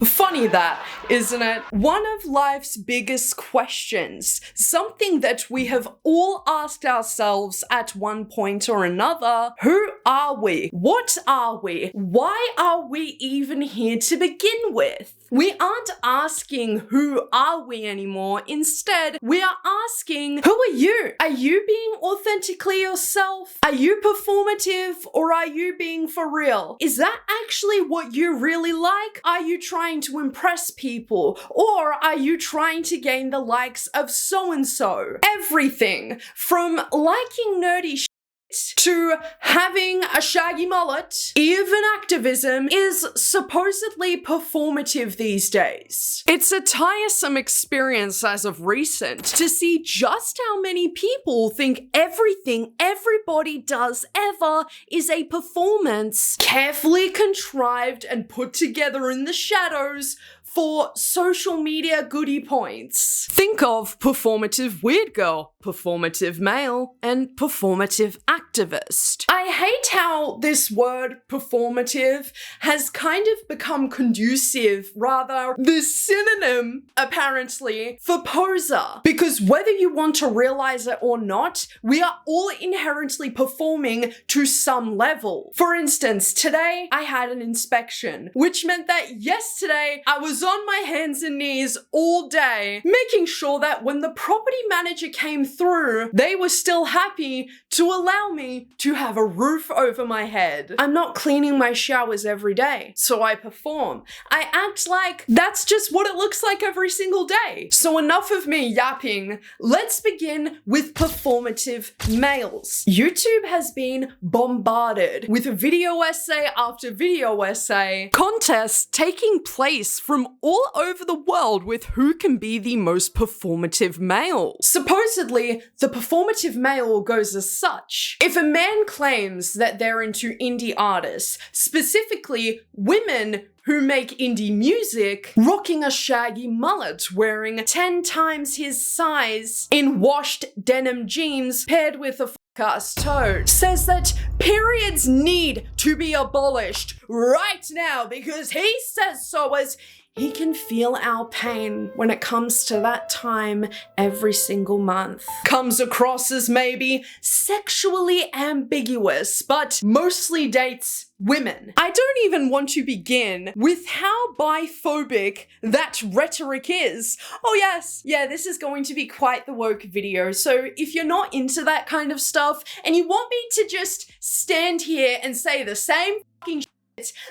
Funny that, isn't it? One of life's biggest questions, something that we have all asked ourselves at one point or another. Who are we? What are we? Why are we even here to begin with? We aren't asking who are we anymore. Instead, we are asking, who are you? Are you being authentically yourself? Are you performative or are you being for real? Is that actually what you really like? Are you trying to impress people? Or are you trying to gain the likes of so-and-so? Everything from liking nerdy shit to having a shaggy mullet, even activism is supposedly performative these days. It's a tiresome experience as of recent to see just how many people think everything everybody does ever is a performance, carefully contrived and put together in the shadows for social media goodie points. Think of performative weird girl, performative male, and performative activist. I hate how this word performative has kind of become conducive, rather the synonym apparently, for poser. Because whether you want to realize it or not, we are all inherently performing to some level. For instance, today I had an inspection, which meant that yesterday I was on my hands and knees all day, making sure that when the property manager came through, they were still happy to allow me to have a roof over my head. I'm not cleaning my showers every day, so I perform. I act like that's just what it looks like every single day. So enough of me yapping. Let's begin with performative males. YouTube has been bombarded with video essay after video essay, contests taking place from all over the world with who can be the most performative male. Supposedly, the performative male goes as such. If a man claims that they're into indie artists, specifically women who make indie music, rocking a shaggy mullet, wearing 10 times his size in washed denim jeans paired with a ass toad, says that periods need to be abolished right now because he says so, as he can feel our pain when it comes to that time every single month. Comes across as maybe sexually ambiguous, but mostly dates women. I don't even want to begin with how biphobic that rhetoric is. Oh yes, yeah, this is going to be quite the woke video, so if you're not into that kind of stuff and you want me to just stand here and say the same fucking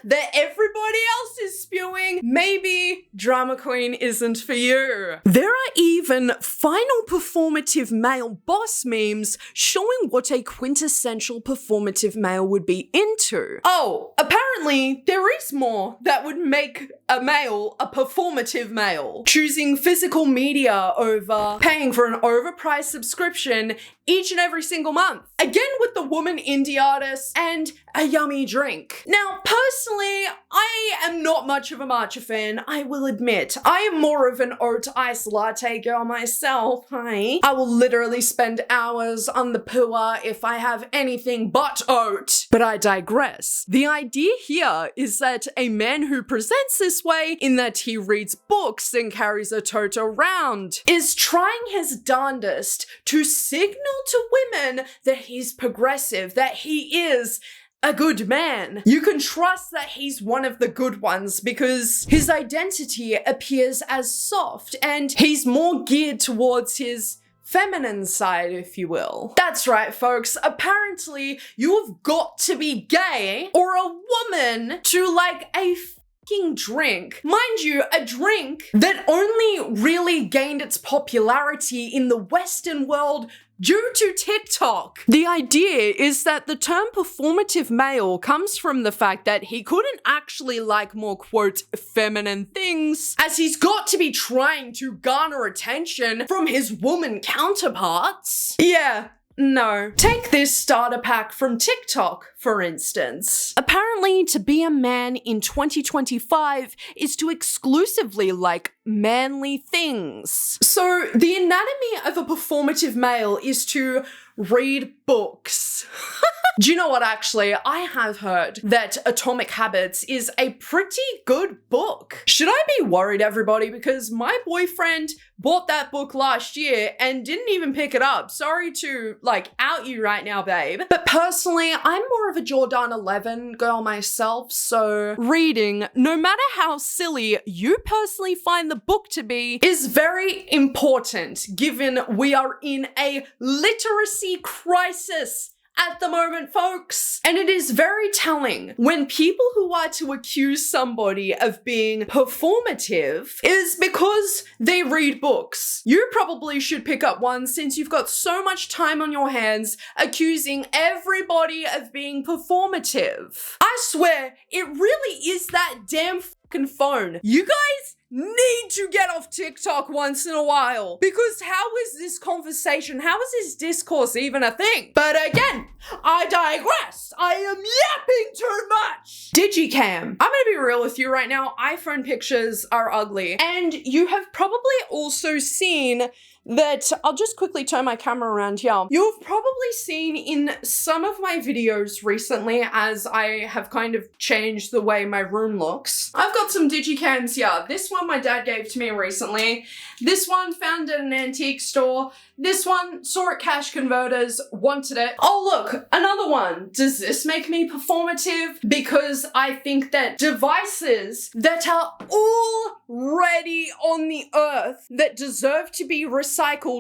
that everybody else is spewing, maybe Drama Queen isn't for you. There are even final performative male boss memes showing what a quintessential performative male would be into. Oh, apparently there is more that would make a male a performative male. Choosing physical media over paying for an overpriced subscription each and every single month. Again with the woman indie artist and a yummy drink. Now, personally, I am not much of a matcha fan, I will admit. I am more of an oat ice latte girl myself, hi. I will literally spend hours on the pua if I have anything but oat. But I digress. The idea here is that a man who presents this way, in that he reads books and carries a tote around, is trying his darndest to signal to women that he's progressive, that he is a good man. You can trust that he's one of the good ones because his identity appears as soft and he's more geared towards his feminine side, if you will. That's right, folks. Apparently, you've got to be gay or a woman to like a fucking drink. Mind you, a drink that only really gained its popularity in the Western world due to TikTok. The idea is that the term performative male comes from the fact that he couldn't actually like more, quote, feminine things, as he's got to be trying to garner attention from his woman counterparts. Yeah. No. Take this starter pack from TikTok, for instance. Apparently, to be a man in 2025 is to exclusively like manly things. So, the anatomy of a performative male is to read books. Do you know what, actually? I have heard that Atomic Habits is a pretty good book. Should I be worried, everybody? Because my boyfriend bought that book last year and didn't even pick it up. Sorry to, like, out you right now, babe. But personally, I'm more of a Jordan 11 girl myself, so reading, no matter how silly you personally find the book to be, is very important, given we are in a literacy crisis at the moment, folks. And it is very telling when people who are to accuse somebody of being performative is because they read books. You probably should pick up one since you've got so much time on your hands accusing everybody of being performative. I swear, it really is that damn fucking phone. You guys need to get off TikTok once in a while, because how is this conversation, how is this discourse even a thing? But again, I digress. I am yapping too much. Digicam. I'm gonna be real with you right now. iPhone pictures are ugly. And you have probably also seen that, I'll just quickly turn my camera around here. You've probably seen in some of my videos recently, as I have kind of changed the way my room looks, I've got some digicams here. This one my dad gave to me recently. This one found at an antique store. This one saw at Cash Converters, wanted it. Oh look, another one. Does this make me performative? Because I think that devices that are already on the earth that deserve to be recycled,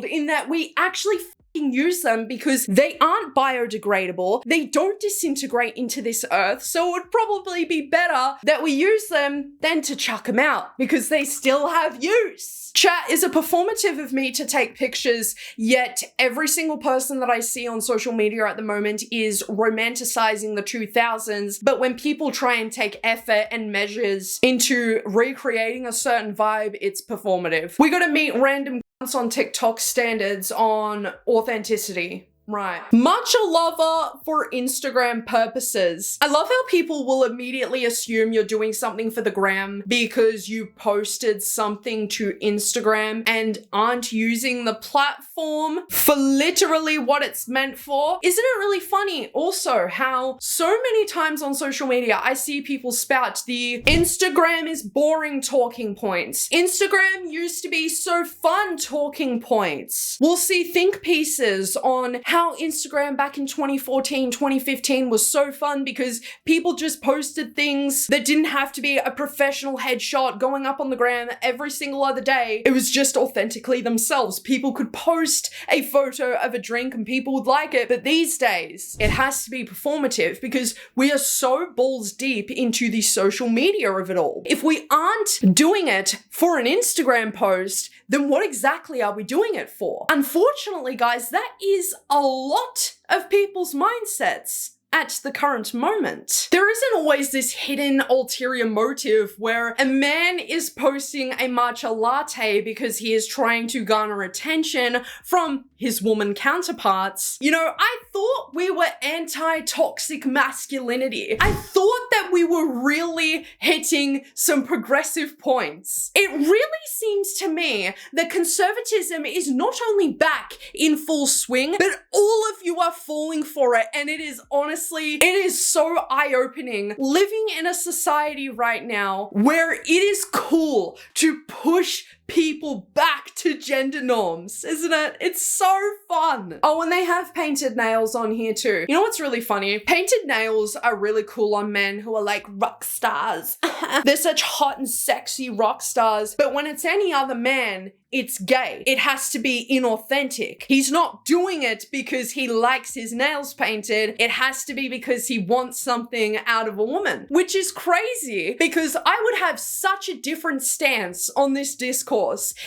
in that we actually use them because they aren't biodegradable, they don't disintegrate into this earth, so it would probably be better that we use them than to chuck them out because they still have use. Chat, is it performative of me to take pictures, yet every single person that I see on social media at the moment is romanticizing the 2000s, but when people try and take effort and measures into recreating a certain vibe, it's performative? We gotta meet random on TikTok standards on authenticity. Right. Much a lover for Instagram purposes. I love how people will immediately assume you're doing something for the gram because you posted something to Instagram and aren't using the platform for literally what it's meant for. Isn't it really funny also how so many times on social media I see people spout the Instagram is boring talking points. Instagram used to be so fun talking points. We'll see think pieces on how Instagram back in 2014, 2015 was so fun because people just posted things that didn't have to be a professional headshot going up on the gram every single other day. It was just authentically themselves. People could post a photo of a drink and people would like it. But these days, it has to be performative because we are so balls deep into the social media of it all. If we aren't doing it for an Instagram post, then what exactly are we doing it for? Unfortunately, guys, that is a lot of people's mindsets at the current moment. There isn't always this hidden ulterior motive where a man is posting a matcha latte because he is trying to garner attention from his woman counterparts. You know, I thought we were anti-toxic masculinity. I thought that we were really hitting some progressive points. It really seems to me that conservatism is not only back in full swing, but all of you are falling for it, and it is honestly, it is so eye-opening living in a society right now where it is cool to push people back to gender norms, isn't it? It's so fun. Oh, and they have painted nails on here too. You know what's really funny? Painted nails are really cool on men who are like rock stars. They're such hot and sexy rock stars, but when it's any other man, it's gay. It has to be inauthentic. He's not doing it because he likes his nails painted. It has to be because he wants something out of a woman, which is crazy because I would have such a different stance on this discourse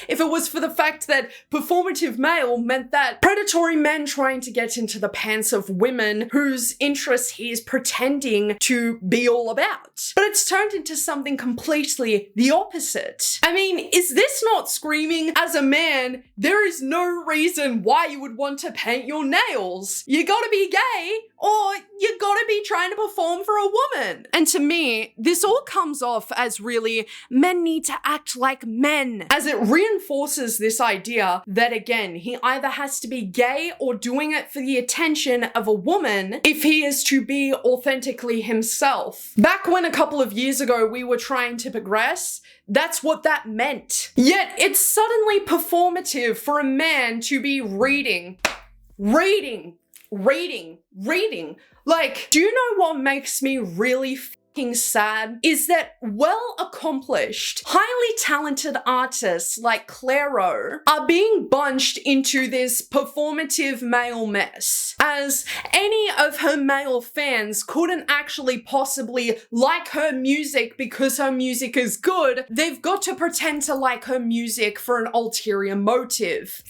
if it was for the fact that performative male meant that predatory men trying to get into the pants of women whose interests he is pretending to be all about. But it's turned into something completely the opposite. I mean, is this not screaming, as a man, there is no reason why you would want to paint your nails? You gotta be gay, or you gotta be trying to perform for a woman. And to me, this all comes off as really men need to act like men, as it reinforces this idea that, again, he either has to be gay or doing it for the attention of a woman if he is to be authentically himself. Back when a couple of years ago we were trying to progress, that's what that meant. Yet it's suddenly performative for a man to be reading. Like, do you know what makes me really fucking sad? Is that well-accomplished, highly talented artists like Clairo are being bunched into this performative male mess, as any of her male fans couldn't actually possibly like her music because her music is good. They've got to pretend to like her music for an ulterior motive.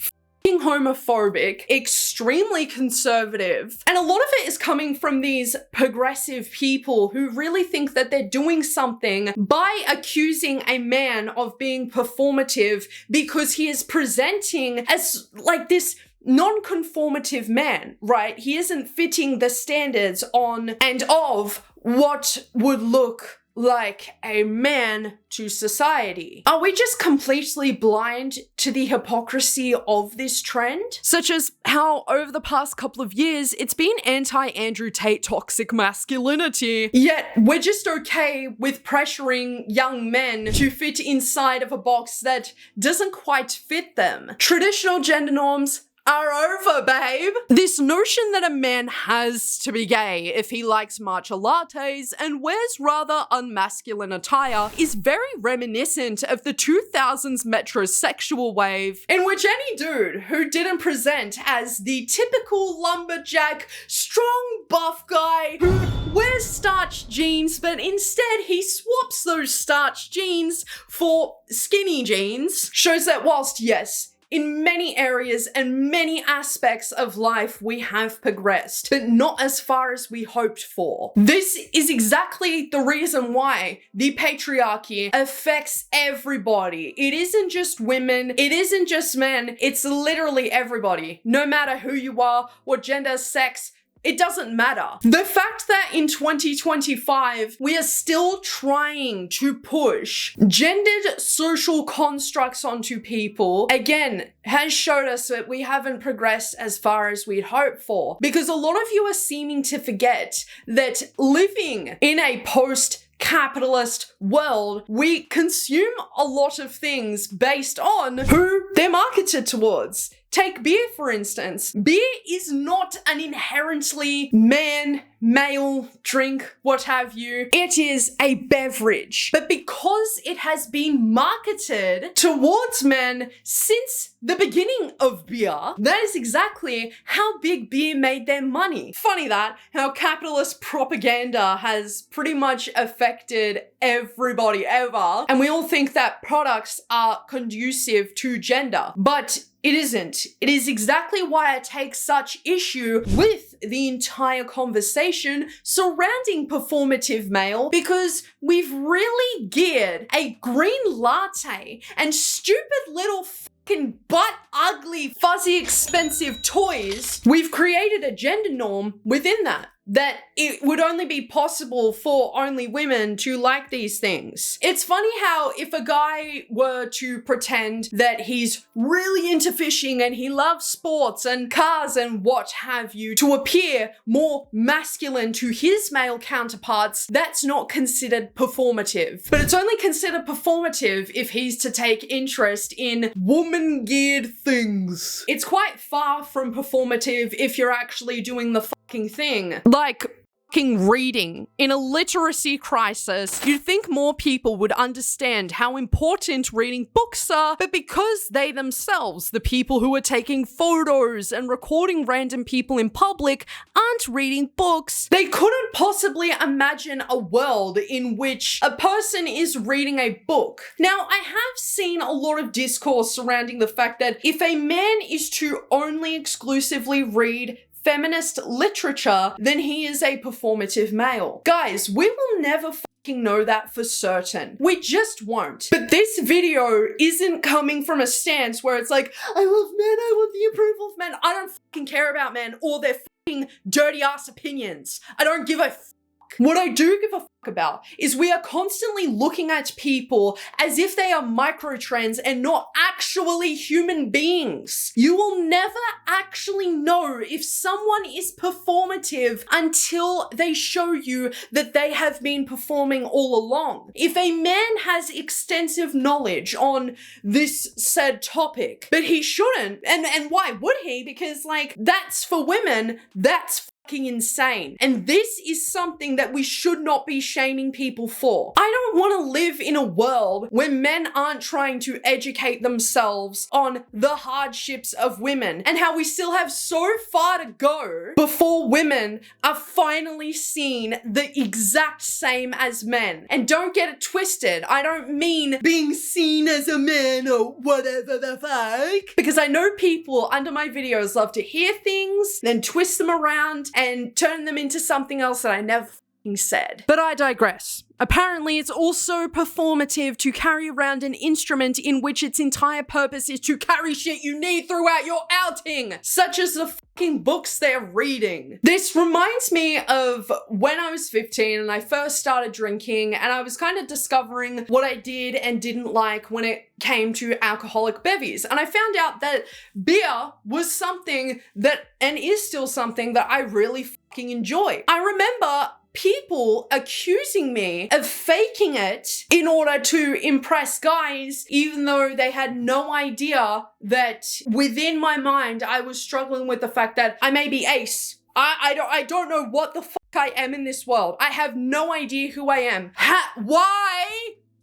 Homophobic, extremely conservative, and a lot of it is coming from these progressive people who really think that they're doing something by accusing a man of being performative because he is presenting as like this non-conformative man, right? He isn't fitting the standards on and of what would look like a man to society. Are we just completely blind to the hypocrisy of this trend? Such as how over the past couple of years, it's been anti-Andrew Tate toxic masculinity, yet we're just okay with pressuring young men to fit inside of a box that doesn't quite fit them. Traditional gender norms are over, babe. This notion that a man has to be gay if he likes matcha lattes and wears rather unmasculine attire is very reminiscent of the 2000s metrosexual wave, in which any dude who didn't present as the typical lumberjack, strong buff guy who wears starched jeans, but instead he swaps those starched jeans for skinny jeans, shows that whilst, yes, in many areas and many aspects of life, we have progressed, but not as far as we hoped for. This is exactly the reason why the patriarchy affects everybody. It isn't just women, it isn't just men, it's literally everybody. No matter who you are, what gender, sex, it doesn't matter. The fact that in 2025, we are still trying to push gendered social constructs onto people, again, has showed us that we haven't progressed as far as we'd hoped for. Because a lot of you are seeming to forget that living in a post-capitalist world, we consume a lot of things based on who they're marketed towards. Take beer, for instance. Beer is not an inherently male drink, what have you. It is a beverage. But because it has been marketed towards men since the beginning of beer, that is exactly how big beer made their money. Funny that, how capitalist propaganda has pretty much affected everybody ever, and we all think that products are conducive to gender. But it isn't. It is exactly why I take such issue with the entire conversation surrounding performative male, because we've really geared a green latte and stupid little fucking butt ugly, fuzzy, expensive toys. We've created a gender norm within that it would only be possible for only women to like these things. It's funny how if a guy were to pretend that he's really into fishing and he loves sports and cars and what have you to appear more masculine to his male counterparts, that's not considered performative. But it's only considered performative if he's to take interest in woman-geared things. It's quite far from performative if you're actually doing the fucking thing. Like fucking reading. In a literacy crisis, you'd think more people would understand how important reading books are, but because they themselves, the people who are taking photos and recording random people in public, aren't reading books, they couldn't possibly imagine a world in which a person is reading a book. Now, I have seen a lot of discourse surrounding the fact that if a man is to only exclusively read feminist literature, then he is a performative male. Guys, we will never fucking know that for certain. We just won't. But this video isn't coming from a stance where it's like, I love men, I want the approval of men. I don't fucking care about men or their fucking dirty ass opinions. I don't give a fuck. What I do give a fuck about is we are constantly looking at people as if they are microtrends and not actually human beings. You will never actually know if someone is performative until they show you that they have been performing all along. If a man has extensive knowledge on this said topic, but he shouldn't, and why would he? Because like, that's for women, that's fucking insane. And this is something that we should not be shaming people for. I don't want to live in a world where men aren't trying to educate themselves on the hardships of women and how we still have so far to go before women are finally seen the exact same as men. And don't get it twisted. I don't mean being seen as a man or whatever the fuck. Because I know people under my videos love to hear things, then twist them around and turn them into something else that I never fucking said. But I digress. Apparently, it's also performative to carry around an instrument in which its entire purpose is to carry shit you need throughout your outing, such as the fucking books they're reading. This reminds me of when I was 15 and I first started drinking, and I was kind of discovering what I did and didn't like when it came to alcoholic bevies. And I found out that beer was something that, and is still something that I really fucking enjoy. I remember people accusing me of faking it in order to impress guys, even though they had no idea that within my mind, I was struggling with the fact that I may be ace. I don't know what the fuck I am in this world. I have no idea who I am.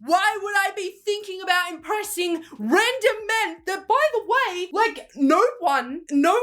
Why would I be thinking about impressing random men that, by the way, like, no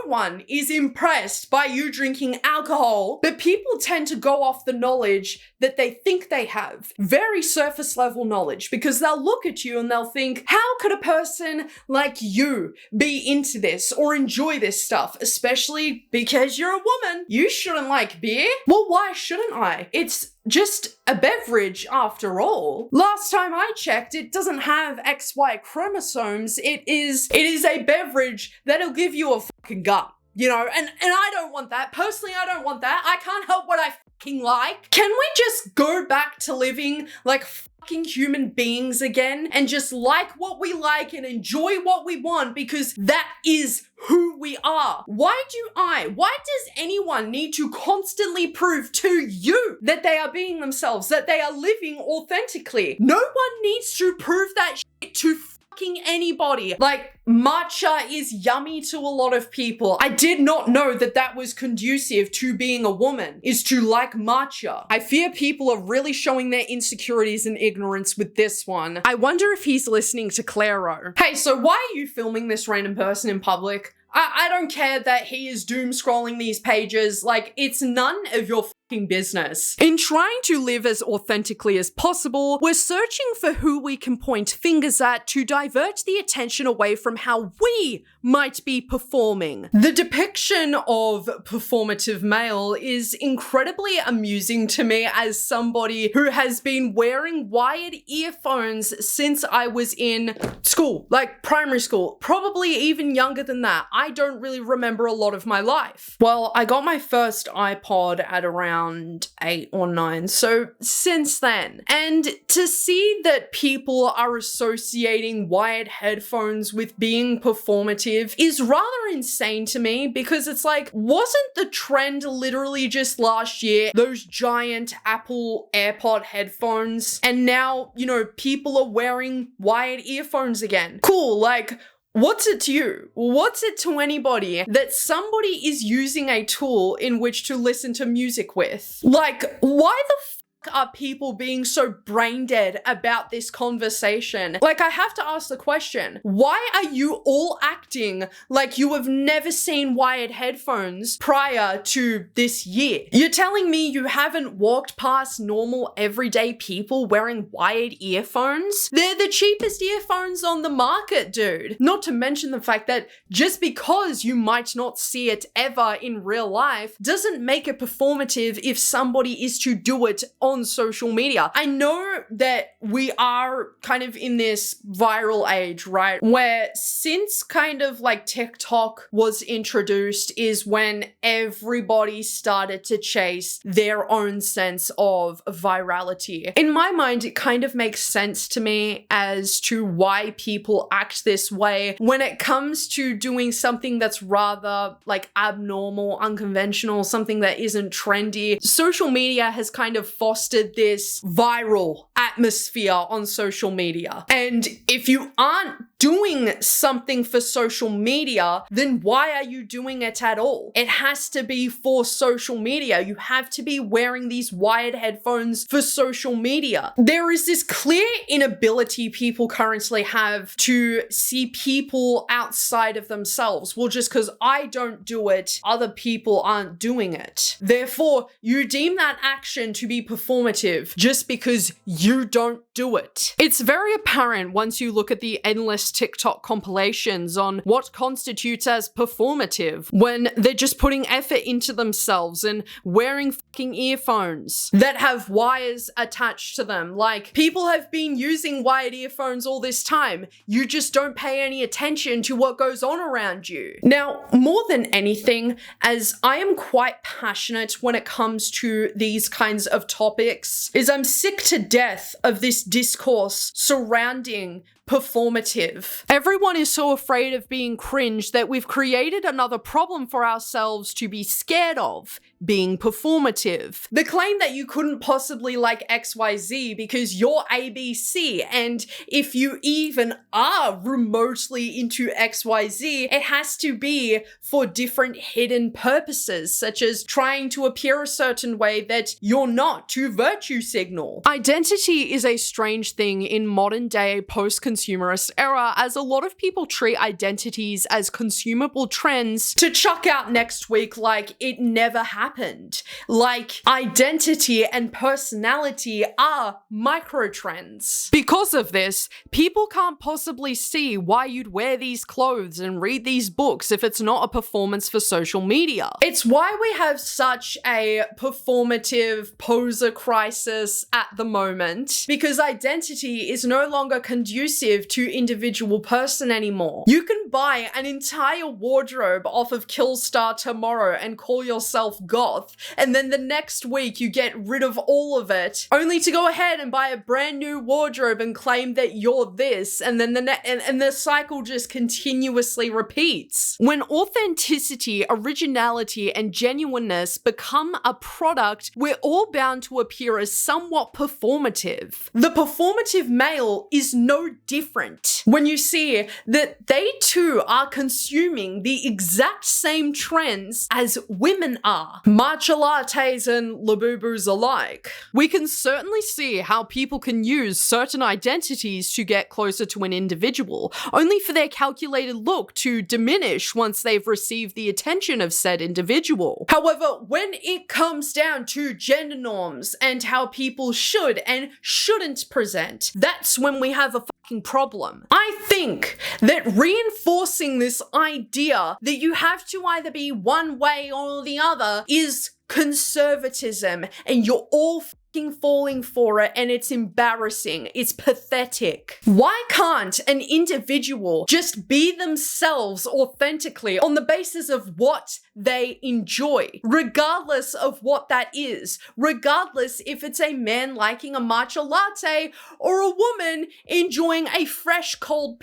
one is impressed by you drinking alcohol, but people tend to go off the knowledge that they think they have. Very surface level knowledge, because they'll look at you and they'll think, how could a person like you be into this or enjoy this stuff? Especially because you're a woman. You shouldn't like beer. Well, why shouldn't I? It's just a beverage after all. Last time I checked, it doesn't have XY chromosomes. It is a beverage that'll give you a fucking gut, you know, and I don't want that. Personally, I don't want that. I can't help what I fucking like. Can we just go back to living like fucking human beings again and just like what we like and enjoy what we want, because that is who we are? Why does anyone need to constantly prove to you that they are being themselves, that they are living authentically? No one needs to prove that shit to fucking anybody. Like, matcha is yummy to a lot of people. I did not know that that was conducive to being a woman, is to like matcha. I fear people are really showing their insecurities and ignorance with this one. I wonder if he's listening to Claro. Hey, so why are you filming this random person in public? I don't care that he is doom scrolling these pages. Like, it's none of your fucking business. In trying to live as authentically as possible, we're searching for who we can point fingers at to divert the attention away from how we might be performing. The depiction of performative male is incredibly amusing to me as somebody who has been wearing wired earphones since I was in school, like primary school, probably even younger than that. I don't really remember a lot of my life. Well, I got my first iPod at around 8 or 9, so since then. And to see that people are associating wired headphones with being performative is rather insane to me, because it's like, wasn't the trend literally just last year those giant Apple AirPod headphones? And now, you know, people are wearing wired earphones again. Cool, like, what's it to you? What's it to anybody that somebody is using a tool in which to listen to music with? Like, why the fuck are people being so brain dead about this conversation? Like, I have to ask the question, why are you all acting like you have never seen wired headphones prior to this year? You're telling me you haven't walked past normal everyday people wearing wired earphones? They're the cheapest earphones on the market, dude. Not to mention the fact that just because you might not see it ever in real life doesn't make it performative if somebody is to do it on on social media. I know that we are kind of in this viral age, right? Where since kind of like TikTok was introduced is when everybody started to chase their own sense of virality. In my mind, it kind of makes sense to me as to why people act this way when it comes to doing something that's rather like abnormal, unconventional, something that isn't trendy. Social media has kind of fostered this viral atmosphere on social media. And if you aren't doing something for social media, then why are you doing it at all? It has to be for social media. You have to be wearing these wired headphones for social media. There is this clear inability people currently have to see people outside of themselves. Well, just because I don't do it, other people aren't doing it. Therefore, you deem that action to be performative just because you don't do it. It's very apparent once you look at the endless TikTok compilations on what constitutes as performative when they're just putting effort into themselves and wearing fucking earphones that have wires attached to them. Like, people have been using wired earphones all this time. You just don't pay any attention to what goes on around you. Now, more than anything, as I am quite passionate when it comes to these kinds of topics, is I'm sick to death of this discourse surrounding performative. Everyone is so afraid of being cringe that we've created another problem for ourselves to be scared of, being performative. The claim that you couldn't possibly like XYZ because you're ABC, and if you even are remotely into XYZ, it has to be for different hidden purposes, such as trying to appear a certain way that you're not, to virtue signal. Identity is a strange thing in modern day post-consumerist era, as a lot of people treat identities as consumable trends to chuck out next week like it never happened. Like, identity and personality are micro trends. Because of this, people can't possibly see why you'd wear these clothes and read these books if it's not a performance for social media. It's why we have such a performative poser crisis at the moment, because identity is no longer conducive to individual person anymore. You can buy an entire wardrobe off of Killstar tomorrow and call yourself goth, and then the next week you get rid of all of it, only to go ahead and buy a brand new wardrobe and claim that you're this, and then the cycle just continuously repeats. When authenticity, originality, and genuineness become a product, we're all bound to appear as somewhat performative. The performative male is no different when you see that they too are consuming the exact same trends as women are. Matcha lattes and labubus alike. We can certainly see how people can use certain identities to get closer to an individual, only for their calculated look to diminish once they've received the attention of said individual. However, when it comes down to gender norms and how people should and shouldn't present, that's when we have a fucking problem. I think that reinforcing this idea that you have to either be one way or the other is conservatism, and you're all fucking falling for it, and it's embarrassing. It's pathetic. Why can't an individual just be themselves authentically on the basis of what they enjoy, regardless of what that is, regardless if it's a man liking a matcha latte or a woman enjoying a fresh cold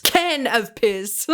can of piss.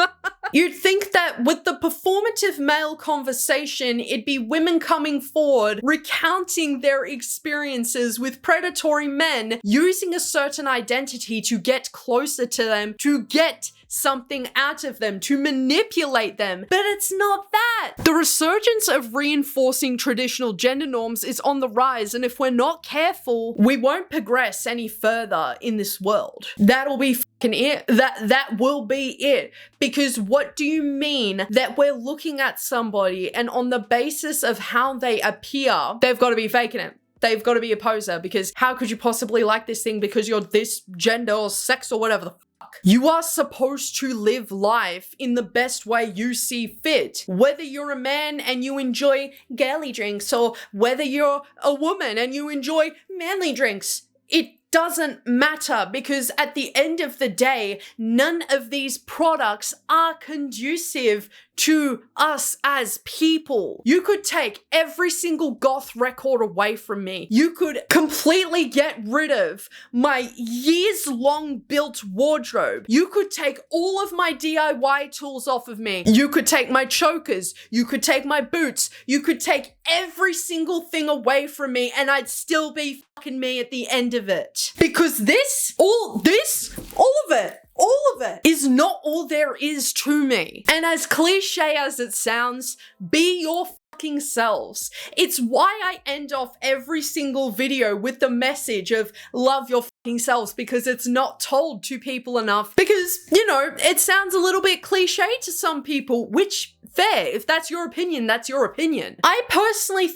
You'd think that with the performative male conversation, it'd be women coming forward, recounting their experiences with predatory men, using a certain identity to get closer to them, to get something out of them, to manipulate them. But it's not that. The resurgence of reinforcing traditional gender norms is on the rise, and if we're not careful, we won't progress any further in this world. That'll be fucking it. That will be it. Because what do you mean that we're looking at somebody and on the basis of how they appear, they've got to be faking it? they've got to be a poser, because how could you possibly like this thing because you're this gender or sex or whatever the fuck? You are supposed to live life in the best way you see fit. Whether you're a man and you enjoy girly drinks, or whether you're a woman and you enjoy manly drinks, it doesn't matter, because at the end of the day, none of these products are conducive to us as people. You could take every single goth record away from me. You could completely get rid of my years-long built wardrobe. You could take all of my DIY tools off of me. You could take my chokers. You could take my boots. You could take every single thing away from me, and I'd still be fucking me at the end of it. Because all of it is not all there is to me. And as cliche as it sounds, be your fucking selves. It's why I end off every single video with the message of love your fucking selves, because it's not told to people enough. Because, you know, it sounds a little bit cliche to some people, which fair. If that's your opinion, that's your opinion. I personally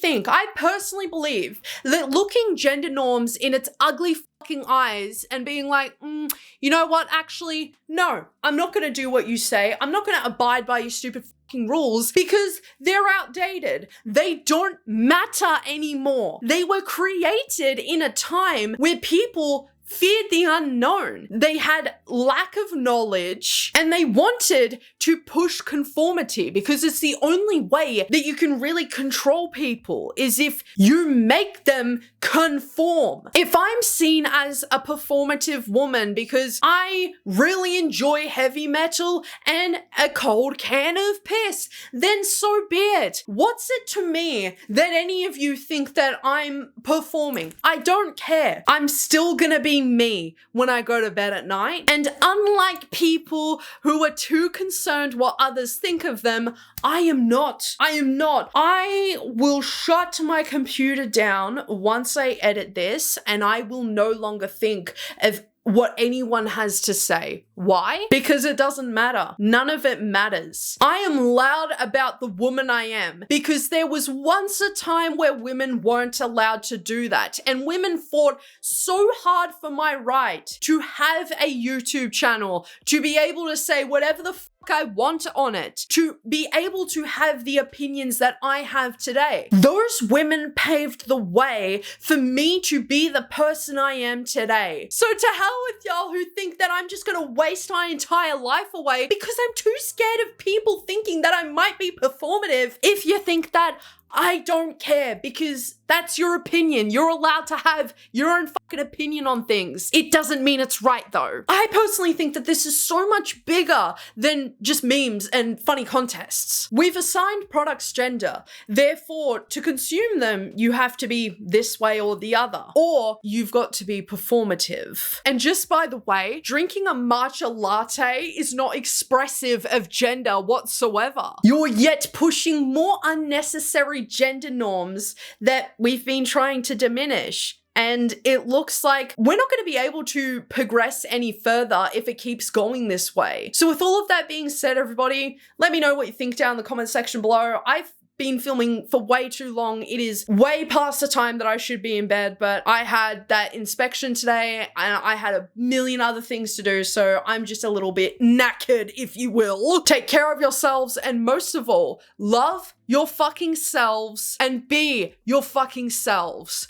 believe that looking gender norms in its ugly fucking eyes and being like, you know what, actually, no, I'm not gonna do what you say. I'm not gonna abide by your stupid fucking rules, because they're outdated. They don't matter anymore. They were created in a time where people feared the unknown. They had lack of knowledge and they wanted to push conformity, because it's the only way that you can really control people, is if you make them conform. If I'm seen as a performative woman because I really enjoy heavy metal and a cold can of piss, then so be it. What's it to me that any of you think that I'm performing? I don't care. I'm still gonna be me when I go to bed at night. And unlike people who are too concerned what others think of them, I am not. I will shut my computer down once I edit this, and I will no longer think of what anyone has to say. Why? Because it doesn't matter. None of it matters. I am loud about the woman I am, because there was once a time where women weren't allowed to do that, and women fought so hard for my right to have a YouTube channel, to be able to say whatever the fuck I want on it, to be able to have the opinions that I have today. Those women paved the way for me to be the person I am today. So to hell with y'all who think that I'm just gonna waste my entire life away because I'm too scared of people thinking that I might be performative. If you think that, I don't care, because that's your opinion. You're allowed to have your own fucking opinion on things. It doesn't mean it's right though. I personally think that this is so much bigger than just memes and funny contests. We've assigned products gender. Therefore, to consume them, you have to be this way or the other, or you've got to be performative. And just by the way, drinking a matcha latte is not expressive of gender whatsoever. You're yet pushing more unnecessary gender norms that we've been trying to diminish. And it looks like we're not going to be able to progress any further if it keeps going this way. So with all of that being said, everybody, let me know what you think down in the comment section below. I've been filming for way too long. It is way past the time that I should be in bed, but I had that inspection today and I had a million other things to do, so I'm just a little bit knackered, if you will. Take care of yourselves, and most of all, love your fucking selves and be your fucking selves.